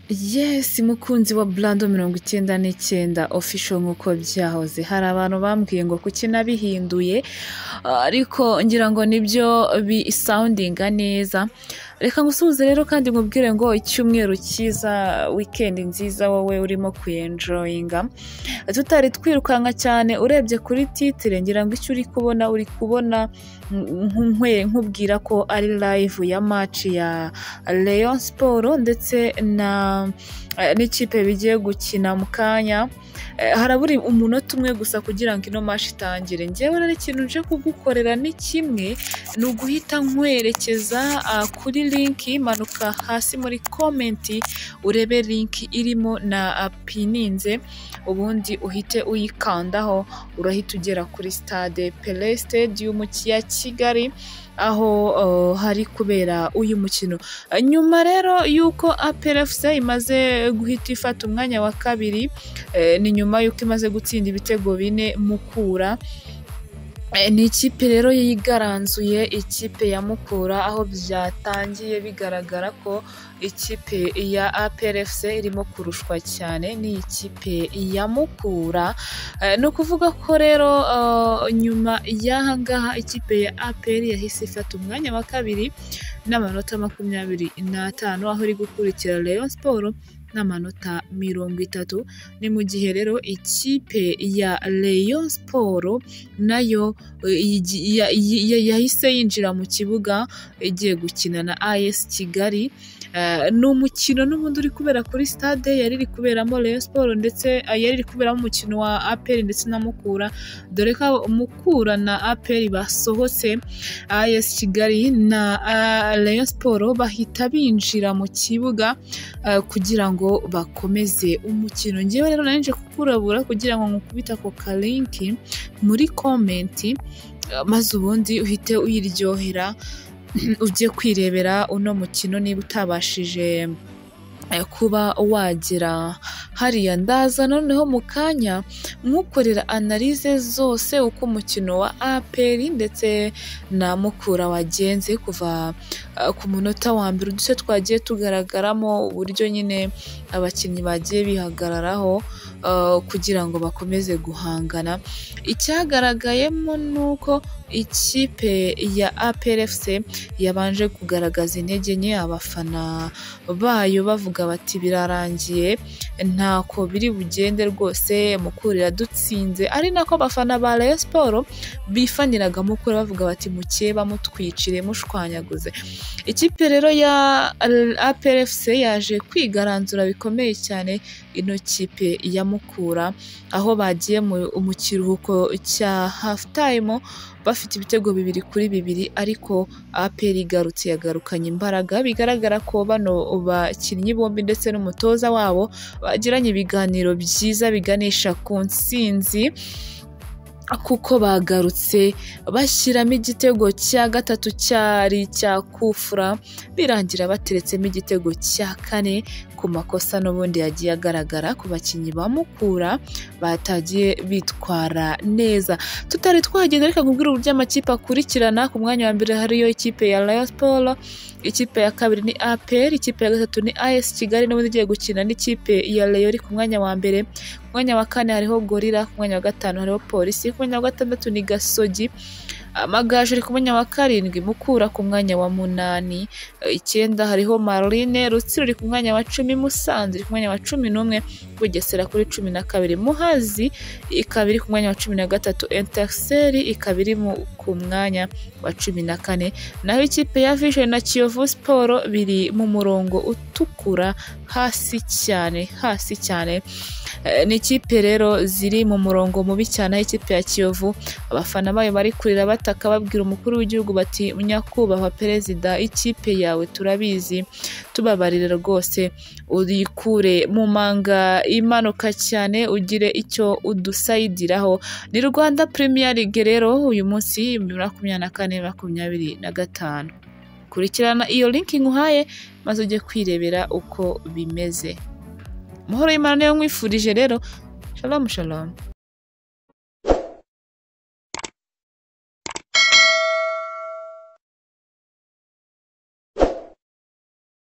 Yes, mukunzi wa Blando 99 official nkuko byahoze. Hari abantu bambwiye ngo kuki nabihinduye, ariko ngira ngo nibyo bi soundinga neza. Reka ngusuhuze rero kandi nkubwire ngo icyumweru cyiza, weekend nziza wowe urimo kuenjoyinga. Tutari twirukanka cyane urebye kuri titre, ngira ngo icyo uri kubona nkubwira ko ari live ya match ya Rayon Sport ndetse n'ikipe bigiye gukina mu kanya. Haraburi umunota umwe gusa kugira ngo ino match itangire. Njyewe rero ikintu nje kugukorera ni kimwe, ni uguhita nkwerekeza kuri link, manuka hasi muri comment urebe link irimo na pininze, ubundi uhite uyikandaho, urahita ugera kuri stade Pele Stadium ya Kigali aho hari kubera uyu mukino. Nyuma rero yuko APR FC imaze guhita ifata umwanya wa kabiri, ni nyuma yuko imaze gutsinda ibitego 4 Mukura. Ni ikipe rero yigaranzuye, ikipe ya Mukura, aho byatangiye bigaragara ko ikipe ya APR FC irimo kurushwa cyane ni ikipe ya Mukura. No kuvuga ko rero nyuma y'ahangaha ikipe ya APR yahise ifata umwanya wa kabiri n'amanota 25, aho iri gukurikira Rayon Sport n'amanota 30. Ni mu gihe rero ikipe ya Rayon Sport nayo yahise yinjira mu kibuga igiye gukina na AS Kigali. Ni umukino n'ubundi uri kubera kuri stade yari iri kuberamo Rayon Sport, ndetse yari iri kuberamo umukino wa APR ndetse na Mukura, dore ko Mukura na APR basohotse, AS Kigali na Rayon Sport bahita binjira mu kibuga kugira ngo bakomeze umukino. Njyewe rero nanje kukurabura kugira ngo nkukubita ko link muri comment, maze ubundi uhite uyiryohera ujye kwirebera uno mukino niba utabashije kuba wagera hariya. Ndaza noneho mu kanya nkukorera analyse zose uko umukino wa APR ndetse na Mukura wagenze kuva ku munota wa mbere, uduce twagiye tugaragaramo, uburyo nyine abakinnyi bagiye bihagararaho kugira ngo bakomeze guhangana. Icyagaragayemo nuko ikipe ya APR FC yabanje kugaragaza intege nke, abafana bayo bavuga bati birarangiye, ntako biri bugende rwose, Mukura iradutsinze. Ari nako abafana ba Rayon Sport bifaniraga Mukura bavuga bati mukeba mutwicire mushwanyaguze. Ikipe rero ya APR FC yaje kwigaranzura bikomeye cyane ino kipe ya Mukura, aho bagiye mu kiruhuko cya half time bafite ibitego 2-2, ariko APR igarutse yagarukanye imbaraga. Bigaragara ko bano bakinnyi bombi ndetse n'umutoza wabo bagiranye ibiganiro byiza biganisha ku ntsinzi, kuko bagarutse bashyiramo igitego cya gatatu cyari cya kufura, birangira bateretsemo igitego cya 4 ku makosa n'ubundi yagiye agaragara ku bakinnyi ba Mukura batagiye bitwara neza. Tutari twagenda reka nkubwira uburyo amakipe akurikirana. Ku mwanya wa mbere hariyo ikipe ya Rayon Sport, ikipe ya kabiri ni APR, ikipe ya gatatu ni AS Kigali n'ubundi igiye gukina n'ikipe ya Rayon ku mwanya wa mbere. Ku mwanya wa kane hariho Gorilla, ku mwanya wa gatanu hariho Polisi, ku mwanya wa gatandatu ni Gasogi, Amagaju ari ku mwanya wa 7, Mukura ku mwanya wa 8, 9 hariho Marine, Rutsiro iri ku mwanya wa 10, Musanze iri ku mwanya wa 11, Bugesera kuri 12, Muhazi ikabiri ku mwanya wa 13, Etincelles ikabiri ku mwanya wa 14, naho ikipe ya Vision na Kiyovu Sport biri mu murongo utukura hasi cyane. Ni ikipe rero ziri mu murongo mubi cyane. Ikipe ya Kiyovu abafana bayo bari kurira bataka babwira umukuru w'igihugu bati nyakubahwa perezida, ikipe yawe turabizi, tubabarire rwose urikure mu manga imanuka cyane, ugire icyo udusayidiraho. Ni Rwanda Premier League rero uyu munsi 2024-2025. Kurikirana iyo link nguhaye maze ujye kwirebera uko bimeze. Muhoro y'Imana niyo nkwifurije rero. Shalom shalom.